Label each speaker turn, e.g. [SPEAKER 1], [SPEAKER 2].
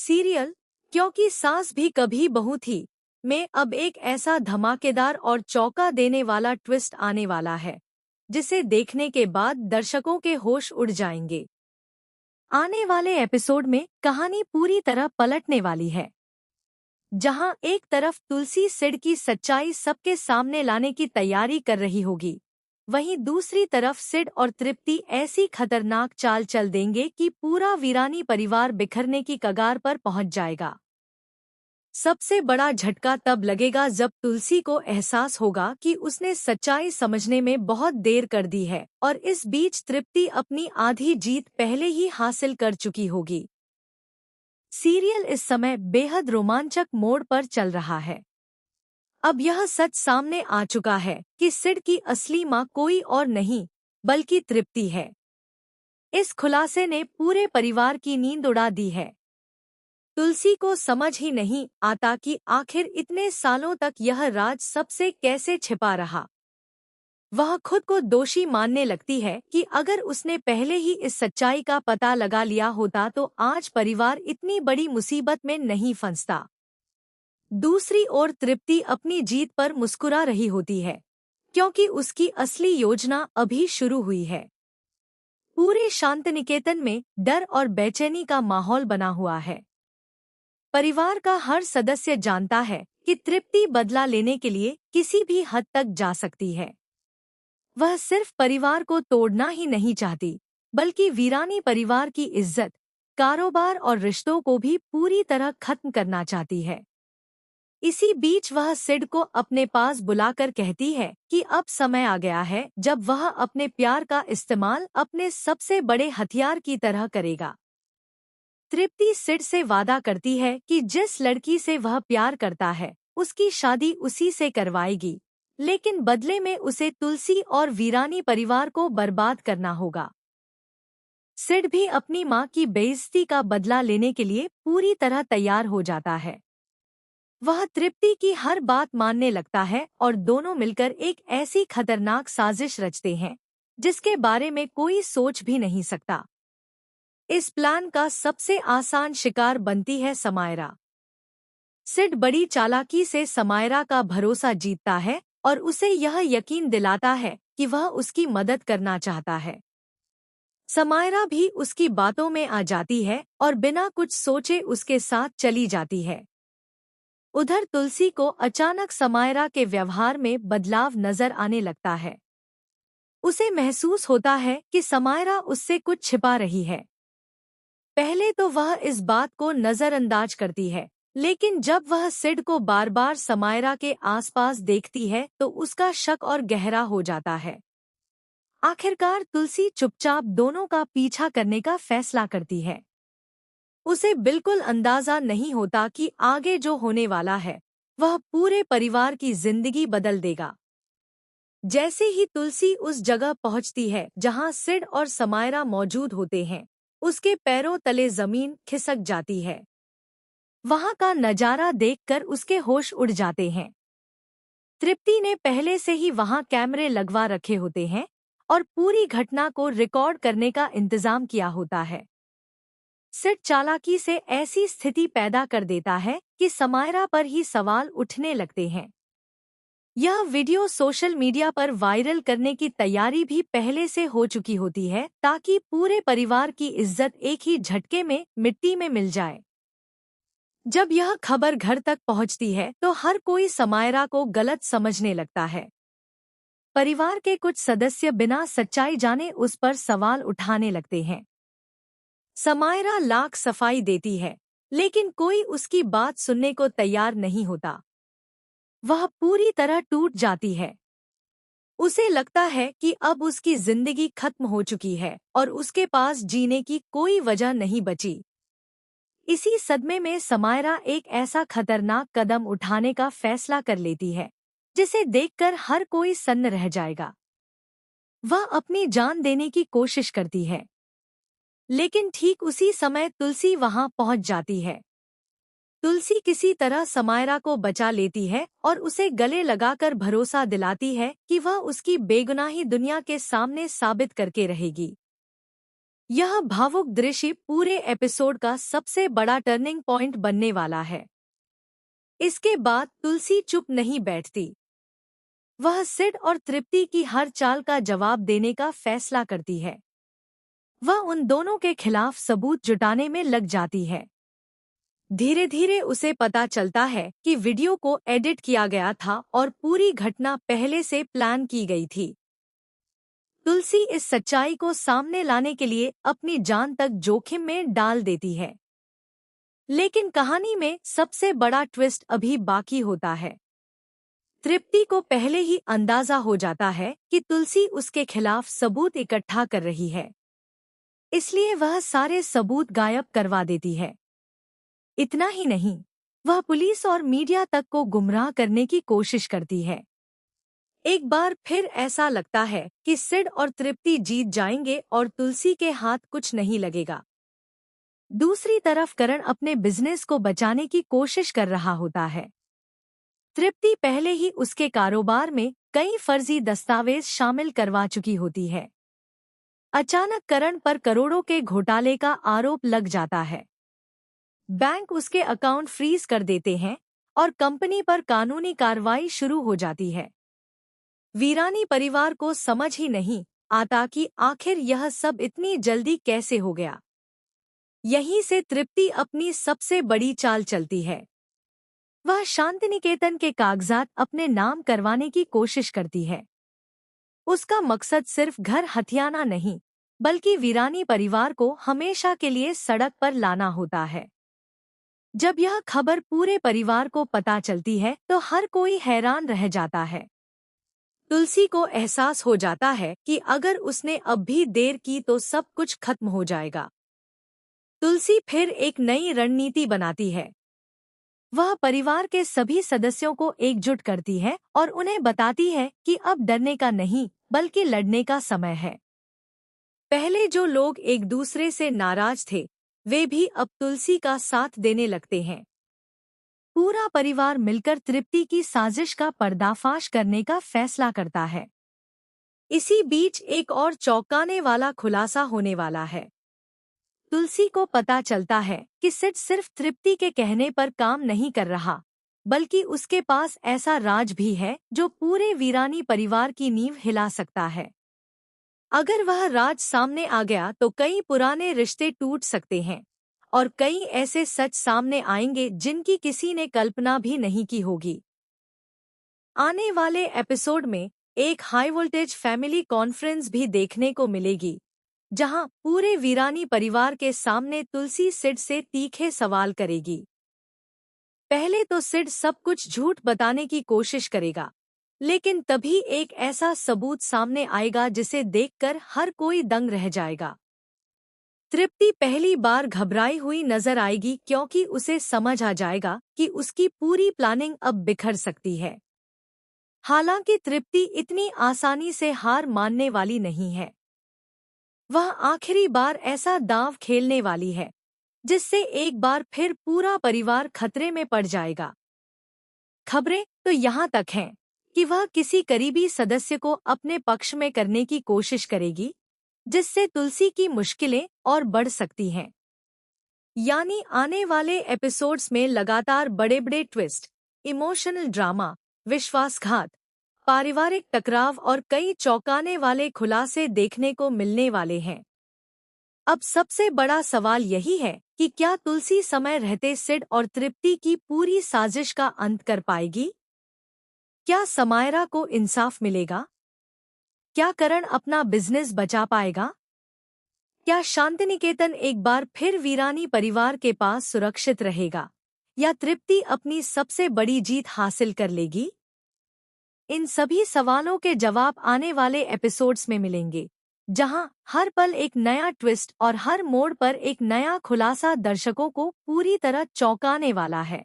[SPEAKER 1] Serial क्योंकि सास भी कभी बहू थी में अब एक ऐसा धमाकेदार और चौंका देने वाला ट्विस्ट आने वाला है जिसे देखने के बाद दर्शकों के होश उड़ जाएंगे। आने वाले एपिसोड में कहानी पूरी तरह पलटने वाली है। जहां एक तरफ तुलसी सिड की सच्चाई सबके सामने लाने की तैयारी कर रही होगी, वहीं दूसरी तरफ सिड और तृप्ति ऐसी खतरनाक चाल चल देंगे कि पूरा वीरानी परिवार बिखरने की कगार पर पहुंच जाएगा। सबसे बड़ा झटका तब लगेगा जब तुलसी को एहसास होगा कि उसने सच्चाई समझने में बहुत देर कर दी है और इस बीच तृप्ति अपनी आधी जीत पहले ही हासिल कर चुकी होगी। सीरियल इस समय बेहद रोमांचक मोड़ पर चल रहा है। अब यह सच सामने आ चुका है कि सिड की असली मां कोई और नहीं बल्कि तृप्ति है। इस खुलासे ने पूरे परिवार की नींद उड़ा दी है। तुलसी को समझ ही नहीं आता कि आखिर इतने सालों तक यह राज सबसे कैसे छिपा रहा। वह खुद को दोषी मानने लगती है कि अगर उसने पहले ही इस सच्चाई का पता लगा लिया होता तो आज परिवार इतनी बड़ी मुसीबत में नहीं फंसता। दूसरी ओर तृप्ति अपनी जीत पर मुस्कुरा रही होती है क्योंकि उसकी असली योजना अभी शुरू हुई है। पूरे शांतिनिकेतन में डर और बेचैनी का माहौल बना हुआ है। परिवार का हर सदस्य जानता है कि तृप्ति बदला लेने के लिए किसी भी हद तक जा सकती है। वह सिर्फ परिवार को तोड़ना ही नहीं चाहती, बल्कि वीरानी परिवार की इज्जत, कारोबार और रिश्तों को भी पूरी तरह खत्म करना चाहती है। इसी बीच वह सिड को अपने पास बुलाकर कहती है कि अब समय आ गया है जब वह अपने प्यार का इस्तेमाल अपने सबसे बड़े हथियार की तरह करेगा। तृप्ति सिड से वादा करती है कि जिस लड़की से वह प्यार करता है उसकी शादी उसी से करवाएगी, लेकिन बदले में उसे तुलसी और वीरानी परिवार को बर्बाद करना होगा। सिड भी अपनी मां की बेइज्जती का बदला लेने के लिए पूरी तरह तैयार हो जाता है। वह तृप्ति की हर बात मानने लगता है और दोनों मिलकर एक ऐसी खतरनाक साजिश रचते हैं जिसके बारे में कोई सोच भी नहीं सकता। इस प्लान का सबसे आसान शिकार बनती है समायरा। सिड बड़ी चालाकी से समायरा का भरोसा जीतता है और उसे यह यकीन दिलाता है कि वह उसकी मदद करना चाहता है। समायरा भी उसकी बातों में आ जाती है और बिना कुछ सोचे उसके साथ चली जाती है। उधर तुलसी को अचानक समायरा के व्यवहार में बदलाव नजर आने लगता है। उसे महसूस होता है कि समायरा उससे कुछ छिपा रही है। पहले तो वह इस बात को नजरअंदाज करती है, लेकिन जब वह सिड को बार बार समायरा के आसपास देखती है तो उसका शक और गहरा हो जाता है। आखिरकार तुलसी चुपचाप दोनों का पीछा करने का फैसला करती है। उसे बिल्कुल अंदाजा नहीं होता कि आगे जो होने वाला है वह पूरे परिवार की जिंदगी बदल देगा। जैसे ही तुलसी उस जगह पहुंचती है जहां सिड और समायरा मौजूद होते हैं, उसके पैरों तले जमीन खिसक जाती है। वहां का नजारा देखकर उसके होश उड़ जाते हैं। तृप्ति ने पहले से ही वहां कैमरे लगवा रखे होते हैं और पूरी घटना को रिकॉर्ड करने का इंतजाम किया होता है। सिड चालाकी से ऐसी स्थिति पैदा कर देता है कि समायरा पर ही सवाल उठने लगते हैं। यह वीडियो सोशल मीडिया पर वायरल करने की तैयारी भी पहले से हो चुकी होती है ताकि पूरे परिवार की इज्जत एक ही झटके में मिट्टी में मिल जाए। जब यह खबर घर तक पहुंचती है तो हर कोई समायरा को गलत समझने लगता है। परिवार के कुछ सदस्य बिना सच्चाई जाने उस पर सवाल उठाने लगते हैं। समायरा लाख सफाई देती है, लेकिन कोई उसकी बात सुनने को तैयार नहीं होता। वह पूरी तरह टूट जाती है। उसे लगता है कि अब उसकी जिंदगी खत्म हो चुकी है और उसके पास जीने की कोई वजह नहीं बची। इसी सदमे में समायरा एक ऐसा खतरनाक कदम उठाने का फैसला कर लेती है जिसे देखकर हर कोई सन्न रह जाएगा। वह अपनी जान देने की कोशिश करती है, लेकिन ठीक उसी समय तुलसी वहां पहुंच जाती है। तुलसी किसी तरह समायरा को बचा लेती है और उसे गले लगाकर भरोसा दिलाती है कि वह उसकी बेगुनाही दुनिया के सामने साबित करके रहेगी। यह भावुक दृश्य पूरे एपिसोड का सबसे बड़ा टर्निंग पॉइंट बनने वाला है। इसके बाद तुलसी चुप नहीं बैठती। वह सिड और तृप्ति की हर चाल का जवाब देने का फैसला करती है। वह उन दोनों के खिलाफ सबूत जुटाने में लग जाती है। धीरे धीरे उसे पता चलता है कि वीडियो को एडिट किया गया था और पूरी घटना पहले से प्लान की गई थी। तुलसी इस सच्चाई को सामने लाने के लिए अपनी जान तक जोखिम में डाल देती है। लेकिन कहानी में सबसे बड़ा ट्विस्ट अभी बाकी होता है। तृप्ति को पहले ही अंदाजा हो जाता है कि तुलसी उसके खिलाफ सबूत इकट्ठा कर रही है, इसलिए वह सारे सबूत गायब करवा देती है। इतना ही नहीं, वह पुलिस और मीडिया तक को गुमराह करने की कोशिश करती है। एक बार फिर ऐसा लगता है कि सिड और तृप्ति जीत जाएंगे और तुलसी के हाथ कुछ नहीं लगेगा। दूसरी तरफ करण अपने बिजनेस को बचाने की कोशिश कर रहा होता है। तृप्ति पहले ही उसके कारोबार में कई फर्जी दस्तावेज शामिल करवा चुकी होती है। अचानक करण पर करोड़ों के घोटाले का आरोप लग जाता है। बैंक उसके अकाउंट फ्रीज कर देते हैं और कंपनी पर कानूनी कार्रवाई शुरू हो जाती है। वीरानी परिवार को समझ ही नहीं आता कि आखिर यह सब इतनी जल्दी कैसे हो गया। यहीं से तृप्ति अपनी सबसे बड़ी चाल चलती है। वह शांतिनिकेतन के कागजात अपने नाम करवाने की कोशिश करती है। उसका मकसद सिर्फ घर हथियाना नहीं, बल्कि वीरानी परिवार को हमेशा के लिए सड़क पर लाना होता है। जब यह खबर पूरे परिवार को पता चलती है तो हर कोई हैरान रह जाता है। तुलसी को एहसास हो जाता है कि अगर उसने अब भी देर की तो सब कुछ खत्म हो जाएगा। तुलसी फिर एक नई रणनीति बनाती है। वह परिवार के सभी सदस्यों को एकजुट करती है और उन्हें बताती है कि अब डरने का नहीं, बल्कि लड़ने का समय है। पहले जो लोग एक दूसरे से नाराज थे, वे भी अब तुलसी का साथ देने लगते हैं। पूरा परिवार मिलकर तृप्ति की साजिश का पर्दाफाश करने का फैसला करता है। इसी बीच एक और चौंकाने वाला खुलासा होने वाला है। तुलसी को पता चलता है कि सिड सिर्फ तृप्ति के कहने पर काम नहीं कर रहा, बल्कि उसके पास ऐसा राज भी है जो पूरे वीरानी परिवार की नींव हिला सकता है। अगर वह राज सामने आ गया तो कई पुराने रिश्ते टूट सकते हैं और कई ऐसे सच सामने आएंगे जिनकी किसी ने कल्पना भी नहीं की होगी। आने वाले एपिसोड में एक हाई वोल्टेज फैमिली कॉन्फ्रेंस भी देखने को मिलेगी, जहां पूरे वीरानी परिवार के सामने तुलसी सिड से तीखे सवाल करेगी। पहले तो सिड सब कुछ झूठ बताने की कोशिश करेगा, लेकिन तभी एक ऐसा सबूत सामने आएगा जिसे देखकर हर कोई दंग रह जाएगा। तृप्ति पहली बार घबराई हुई नजर आएगी क्योंकि उसे समझ आ जाएगा कि उसकी पूरी प्लानिंग अब बिखर सकती है। हालांकि तृप्ति इतनी आसानी से हार मानने वाली नहीं है। वह आखिरी बार ऐसा दांव खेलने वाली है जिससे एक बार फिर पूरा परिवार खतरे में पड़ जाएगा। खबरें तो यहाँ तक हैं कि वह किसी करीबी सदस्य को अपने पक्ष में करने की कोशिश करेगी, जिससे तुलसी की मुश्किलें और बढ़ सकती हैं। यानी आने वाले एपिसोड्स में लगातार बड़े-बड़े ट्विस्ट, इमोशनल ड्रामा, विश्वासघात, पारिवारिक टकराव और कई चौंकाने वाले खुलासे देखने को मिलने वाले हैं। अब सबसे बड़ा सवाल यही है कि क्या तुलसी समय रहते सिड और तृप्ति की पूरी साजिश का अंत कर पाएगी? क्या समायरा को इंसाफ मिलेगा? क्या करण अपना बिजनेस बचा पाएगा? क्या शांतिनिकेतन एक बार फिर वीरानी परिवार के पास सुरक्षित रहेगा? या तृप्ति अपनी सबसे बड़ी जीत हासिल कर लेगी? इन सभी सवालों के जवाब आने वाले एपिसोड्स में मिलेंगे, जहां हर पल एक नया ट्विस्ट और हर मोड़ पर एक नया खुलासा दर्शकों को पूरी तरह चौंकाने वाला है।